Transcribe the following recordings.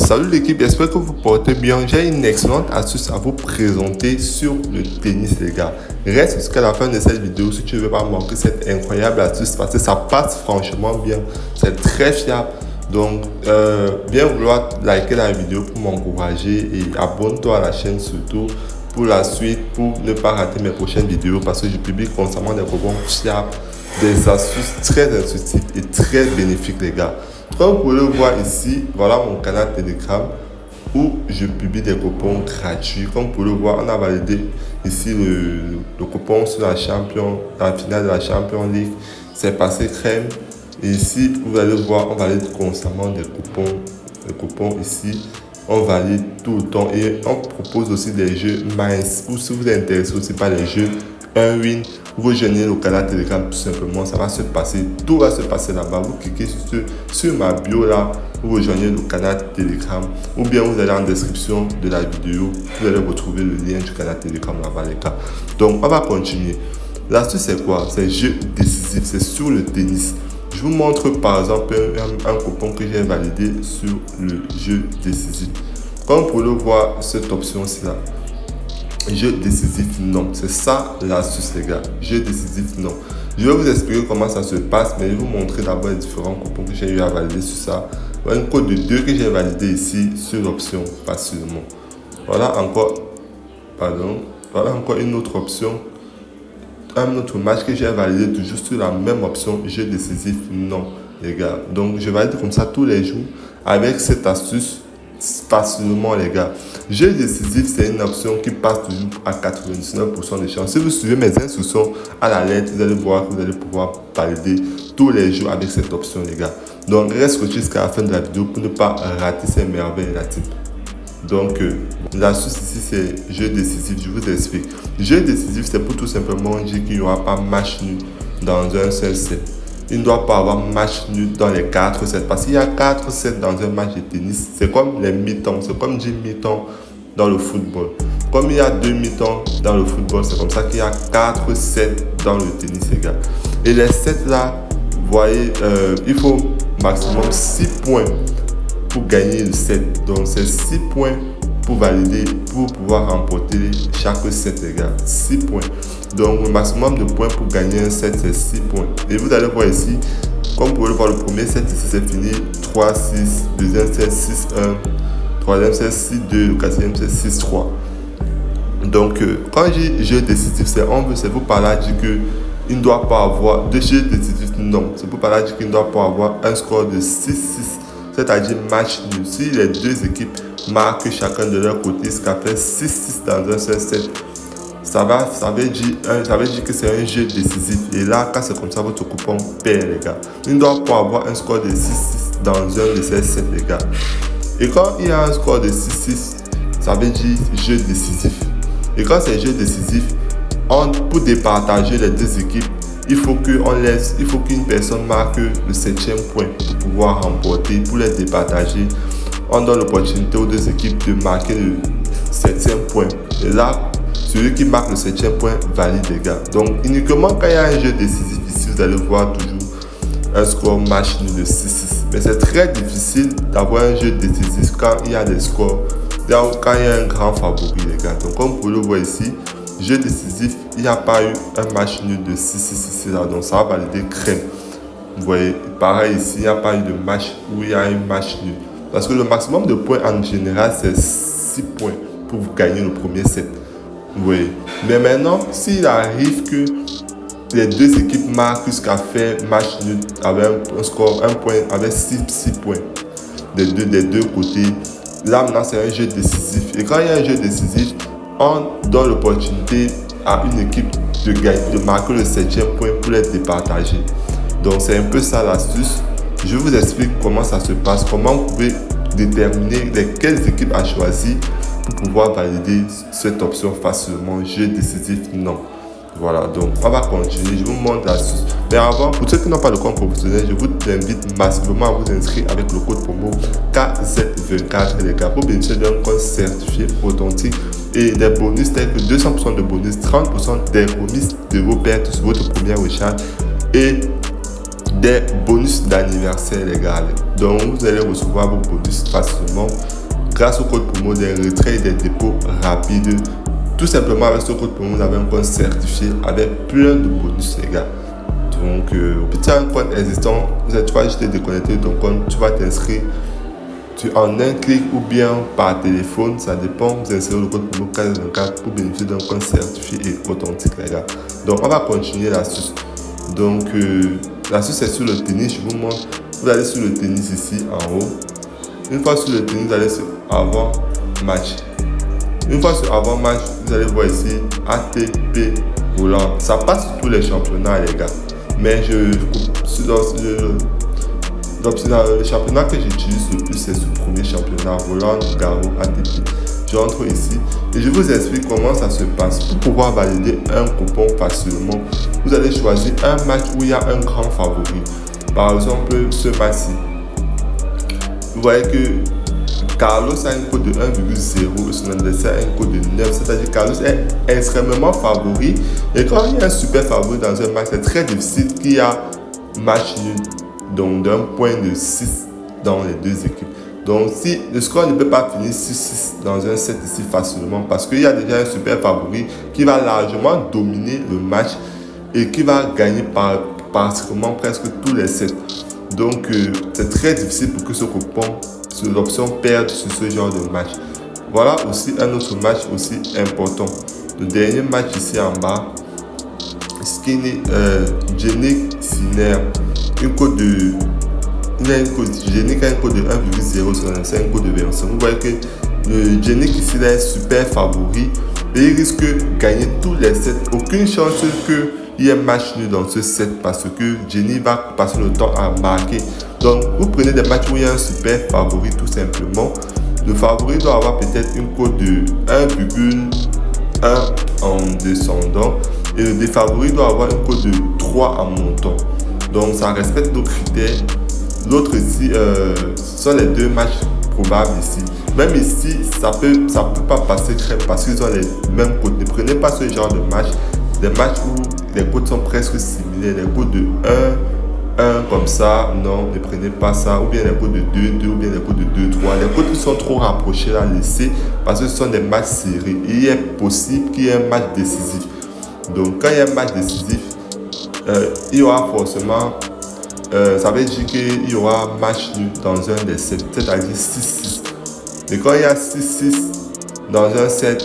Salut l'équipe, j'espère que vous portez bien. J'ai une excellente astuce à vous présenter sur le tennis les gars. Reste jusqu'à la fin de cette vidéo si tu ne veux pas manquer cette incroyable astuce parce que ça passe franchement bien. C'est très fiable. Donc, viens vouloir liker la vidéo pour m'encourager et abonne-toi à la chaîne surtout pour la suite, pour ne pas rater mes prochaines vidéos parce que je publie constamment des coupons fiables, des astuces très intuitives et très bénéfiques les gars. Comme vous pouvez le voir ici, voilà mon canal Telegram où je publie des coupons gratuits. Comme vous pouvez le voir, on a validé ici le coupon sur la finale de la Champions League. C'est passé crème. Et ici, vous allez voir, on valide constamment des coupons ici. On valide tout le temps et on propose aussi des jeux minces. Ou si vous êtes intéressé aussi par les jeux 1 win, vous rejoignez le canal Telegram tout simplement, ça va se passer, tout va se passer là-bas. Vous cliquez sur ma bio là, vous rejoignez le canal Telegram ou bien vous allez en description de la vidéo, vous allez retrouver le lien du canal Telegram là-bas les gars. Donc on va continuer. L'astuce c'est quoi? C'est jeu décisif, c'est sur le tennis. Je vous montre par exemple un coupon que j'ai validé sur le jeu décisif. Comme vous pouvez le voir, cette option-ci là, jeu décisif non, c'est ça l'astuce les gars, jeu décisif non. Je vais vous expliquer comment ça se passe, mais je vais vous montrer d'abord les différents coupons que j'ai eu à valider sur ça. Voilà une code de 2 que j'ai validé ici sur l'option facilement. Voilà encore une autre option, un autre match que j'ai validé toujours sur la même option, jeu décisif non les gars. Donc je valide comme ça tous les jours avec cette astuce facilement les gars. Jeu décisif, c'est une option qui passe toujours à 99% de chance. Si vous suivez mes instructions à la lettre, vous allez voir que vous allez pouvoir valider tous les jours avec cette option les gars. Donc reste jusqu'à la fin de la vidéo pour ne pas rater ces merveilles là type. Donc l'astuce ici c'est jeu décisif, je vous explique. Jeu décisif c'est pour tout simplement dire qu'il n'y aura pas match nul dans un seul set. Il ne doit pas avoir match nul dans les 4 sets. Parce qu'il y a 4 sets dans un match de tennis. C'est comme les mi-temps. C'est comme 10 mi-temps dans le football. Comme il y a 2 mi-temps dans le football, c'est comme ça qu'il y a 4 sets dans le tennis, les gars. Et les sets là, vous voyez, il faut maximum 6 points pour gagner le set. Donc c'est 6 points pour valider, pour pouvoir remporter chaque set, les gars. 6 points. Donc le maximum de points pour gagner un set, c'est 6 points. Et vous allez voir ici, comme vous pouvez le voir, le premier set ici c'est fini 3-6, deuxième set 6-1, troisième set 6-2, le quatrième set 6-3. Donc quand je dis jeu décisif, c'est pour par là dire que il ne doit pas avoir de jeu décisif, non. C'est pour par là dire qu'il ne doit pas avoir un score de 6-6, c'est-à-dire match nul. Si les deux équipes marquent chacun de leur côté, ce qu'a fait 6-6 dans un seul set, ça veut dire que c'est un jeu décisif. Et là, quand c'est comme ça, votre coupon perd, les gars. Il ne doit pas avoir un score de 6-6 dans un de ces sets, les gars. Et quand il y a un score de 6-6, ça veut dire jeu décisif. Et quand c'est jeu décisif, pour départager les deux équipes, il faut qu'une personne marque le 7e point pour pouvoir remporter, pour les départager. On donne l'opportunité aux deux équipes de marquer le 7e point. Et là, celui qui marque le 7e point valide les gars. Donc uniquement quand il y a un jeu décisif ici, vous allez voir toujours un score match nul de 6-6. Mais c'est très difficile d'avoir un jeu décisif quand il y a des scores, quand il y a un grand favori les gars. Donc comme vous pouvez le voir ici, jeu décisif, il n'y a pas eu un match nul de 6-6 ici là. Donc ça va valider crème. Vous voyez, pareil ici, il n'y a pas eu de match où il y a un match nul. Parce que le maximum de points en général c'est 6 points pour vous gagner le premier set. Oui, mais maintenant, s'il arrive que les deux équipes marquent jusqu'à faire match nul avec un score, un point, avec 6 points des deux côtés, là maintenant c'est un jeu décisif. Et quand il y a un jeu décisif, on donne l'opportunité à une équipe de marquer le 7e point pour les départager. Donc c'est un peu ça l'astuce. Je vous explique comment ça se passe, comment vous pouvez déterminer quelles équipes à choisir pour pouvoir valider cette option facilement, jeu décisif non. Voilà, donc on va continuer, je vous montre l'astuce. Mais avant, pour ceux qui n'ont pas le compte professionnel, je vous invite massivement à vous inscrire avec le code promo KZ24 les gars pour bénéficier d'un compte certifié authentique et des bonus tels que 200% de bonus, 30% des remises de vos pertes sur votre première recharge et des bonus d'anniversaire, les gars. Donc, vous allez recevoir vos bonus facilement grâce au code promo des retraits et des dépôts rapides. Tout simplement, avec ce code promo, vous avez un compte certifié avec plein de bonus, les gars. Donc, tu as un compte existant, tu vas juste te déconnecter de ton compte, tu vas t'inscrire en un clic ou bien par téléphone, ça dépend. Vous insérez le code promo 424 pour bénéficier d'un compte certifié et authentique, les gars. Donc, on va continuer l'astuce. Donc, l'astuce est sur le tennis. Je vous montre. Vous allez sur le tennis ici en haut. Une fois sur le tennis, vous allez sur avant match. Une fois sur avant match, vous allez voir ici ATP Volant. Ça passe sur tous les championnats, les gars. Mais le championnat que j'utilise le plus, c'est ce premier championnat, Roland Garros ATP. J'entre ici et je vous explique comment ça se passe. Pour pouvoir valider un coupon facilement, vous allez choisir un match où il y a un grand favori. Par exemple, ce match-ci. Vous voyez que Carlos a une cote de 1,0 et son adversaire a une cote de 9. C'est-à-dire que Carlos est extrêmement favori. Et quand il y a un super favori dans un match, c'est très difficile qu'il y a match nul. Donc d'un point de 6 dans les deux équipes. Donc si le score ne peut pas finir 6-6 dans un set ici facilement, parce qu'il y a déjà un super favori qui va largement dominer le match et qui va gagner pratiquement presque tous les sets. Donc c'est très difficile pour que ce coupon, sur l'option perde sur ce genre de match. Voilà aussi un autre match aussi important. Le dernier match ici en bas, Jannik Sinner. Une cote de Jannik a une cote de 1,0, c'est un cote de 25. Vous voyez que le Jannik ici là est super favori et il risque de gagner tous les sets. Aucune chance qu'il y ait match nul dans ce set parce que Jannik va passer le temps à marquer. Donc vous prenez des matchs où il y a un super favori tout simplement. Le favori doit avoir peut-être une cote de 1,1 en descendant et le défavori doit avoir une cote de 3 en montant. Donc ça respecte nos critères. L'autre ici, ce sont les deux matchs probables ici. Même ici, ça peut pas passer crème parce qu'ils ont les mêmes cotes. Ne prenez pas ce genre de match. Des matchs où les cotes sont presque similaires. Les cotes de 1 comme ça, non, ne prenez pas ça. Ou bien les cotes de 2 ou bien les cotes de 2, 3. Les cotes qui sont trop rapprochées là, laissez parce que ce sont des matchs serrés. Il est possible qu'il y ait un match décisif. Donc quand il y a un match décisif, il y aura forcément, ça veut dire qu'il y aura match nul dans un des sets, c'est-à-dire 6-6. Et quand il y a 6-6 dans un set,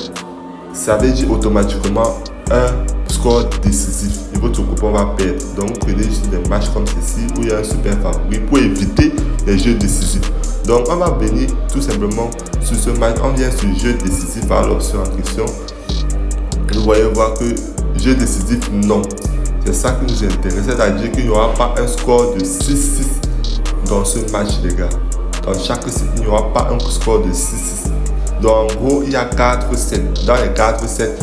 ça veut dire automatiquement un score décisif et votre coupon va perdre. Donc vous prenez juste des matchs comme ceci où il y a un super favori pour éviter les jeux décisifs. Donc on va venir tout simplement sur ce match, on vient sur jeu décisif à l'option en question. Vous voyez voir que jeu décisif, non. C'est ça qui nous intéresse, c'est-à-dire qu'il n'y aura pas un score de 6-6 dans ce match, les gars. Dans chaque set, il n'y aura pas un score de 6-6. Donc en gros, il y a 4 sets. Dans les 4 sets,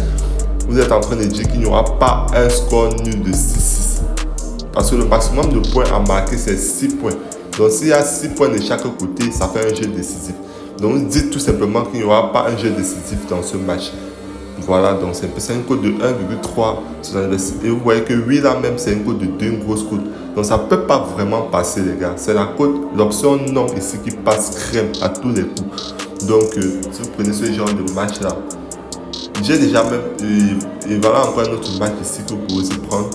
vous êtes en train de dire qu'il n'y aura pas un score nul de 6-6. Parce que le maximum de points à marquer, c'est 6 points. Donc s'il y a 6 points de chaque côté, ça fait un jeu décisif. Donc dites tout simplement qu'il n'y aura pas un jeu décisif dans ce match. Voilà, donc c'est une cote de 1,3. Et vous voyez que 8 là même, c'est une cote de 2, une grosse cote. Donc ça ne peut pas vraiment passer, les gars. C'est la cote, l'option non ici qui passe crème à tous les coups. Donc si vous prenez ce genre de match là, j'ai déjà même, et voilà encore un autre match ici que vous pouvez aussi prendre,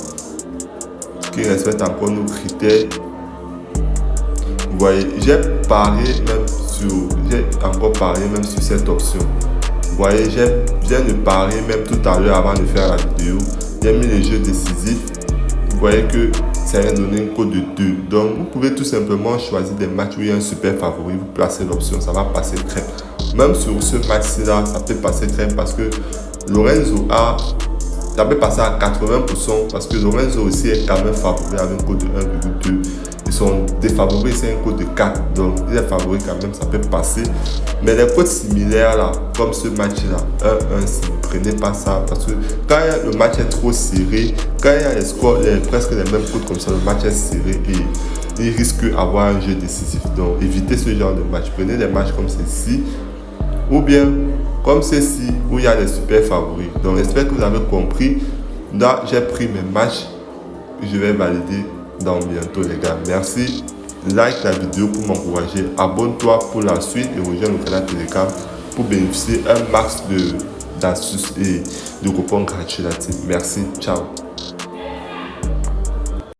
qui respecte encore nos critères. Vous voyez, j'ai encore parié même sur cette option. Vous voyez, je viens de parier même tout à l'heure avant de faire la vidéo. J'ai mis les jeux décisifs. Vous voyez que ça va donner une cote de 2. Donc, vous pouvez tout simplement choisir des matchs où il y a un super favori. Vous placez l'option, ça va passer crème. Même sur ce match-là, ça peut passer crème parce que Lorenzo ça peut passer à 80% parce que Lorenzo aussi est quand même favori avec une cote de 1,2. Ils sont défavoris, c'est un code de 4. Donc, il est favori quand même, ça peut passer. Mais les codes similaires là, comme ce match-là, 1-1, ne prenez pas ça. Parce que quand le match est trop serré, quand il y a les scores, presque les mêmes codes comme ça, le match est serré et il risque d'avoir un jeu décisif. Donc, évitez ce genre de match. Prenez des matchs comme ceci ou bien comme ceci où il y a des super favoris. Donc, j'espère que vous avez compris. Là, j'ai pris mes matchs que je vais valider dans bientôt les gars. Merci. Like la vidéo pour m'encourager. Abonne-toi pour la suite et rejoins le canal Telegram pour bénéficier un max d'astuces et de coupons gratuits là-dessus. Merci. Ciao.